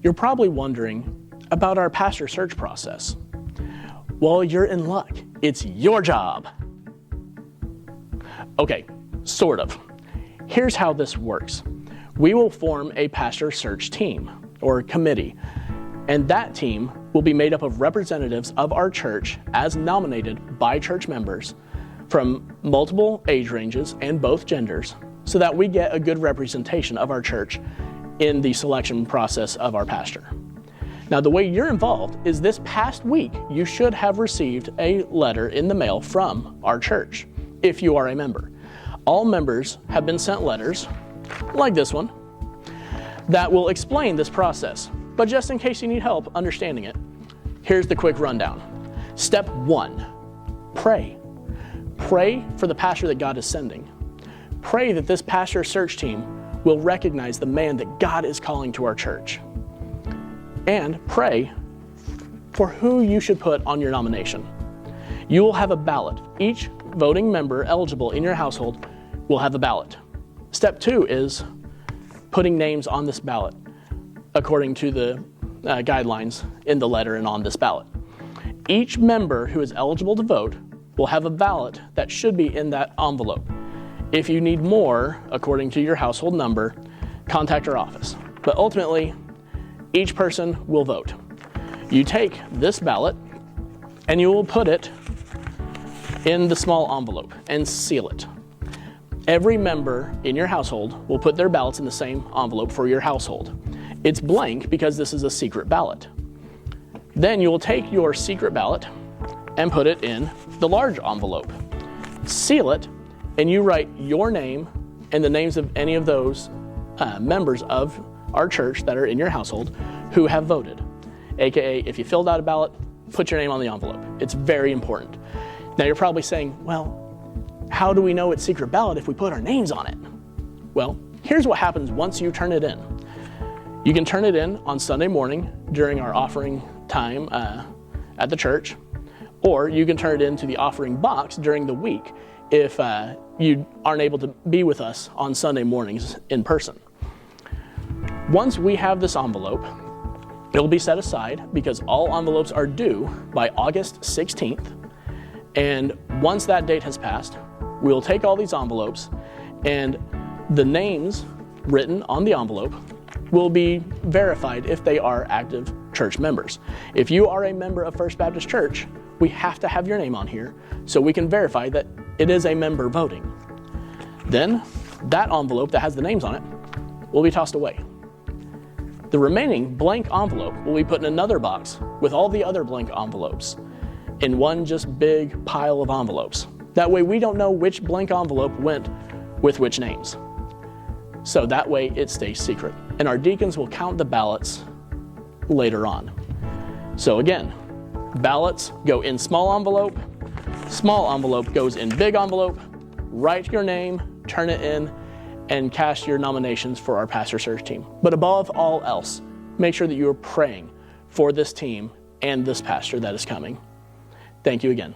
You're probably wondering about our pastor search process. Well, you're in luck. It's your job. Okay, sort of. Here's how this works. We will form a pastor search team or committee, and that team will be made up of representatives of our church as nominated by church members from multiple age ranges and both genders, so that we get a good representation of our church in the selection process of our pastor. Now, the way you're involved is this past week, you should have received a letter in the mail from our church, if you are a member. All members have been sent letters, like this one, that will explain this process. But just in case you need help understanding it, here's the quick rundown. Step 1, pray. Pray for the pastor that God is sending. Pray that this pastor search team will recognize the man that God is calling to our church. And pray for who you should put on your nomination. You will have a ballot. Each voting member eligible in your household will have a ballot. Step 2 is putting names on this ballot according to the guidelines in the letter and on this ballot. Each member who is eligible to vote will have a ballot that should be in that envelope. If you need more, according to your household number, contact our office. But ultimately, each person will vote. You take this ballot and you will put it in the small envelope and seal it. Every member in your household will put their ballots in the same envelope for your household. It's blank because this is a secret ballot. Then you will take your secret ballot and put it in the large envelope. Seal it, and you write your name and the names of any of those members of our church that are in your household who have voted. AKA, if you filled out a ballot, put your name on the envelope. It's very important. Now you're probably saying, well, how do we know it's secret ballot if we put our names on it? Well, here's what happens once you turn it in. You can turn it in on Sunday morning during our offering time at the church, or you can turn it into the offering box during the week if you aren't able to be with us on Sunday mornings in person. Once we have this envelope, it'll be set aside because all envelopes are due by August 16th. And once that date has passed, we'll take all these envelopes and the names written on the envelope will be verified if they are active church members. If you are a member of First Baptist Church, we have to have your name on here so we can verify that it is a member voting. Then that envelope that has the names on it will be tossed away. The remaining blank envelope will be put in another box with all the other blank envelopes in one just big pile of envelopes. That way we don't know which blank envelope went with which names. So that way it stays secret. And our deacons will count the ballots later on. So again, ballots go in small envelope goes in big envelope, write your name, turn it in, and cast your nominations for our pastor search team. But above all else, make sure that you are praying for this team and this pastor that is coming. Thank you again.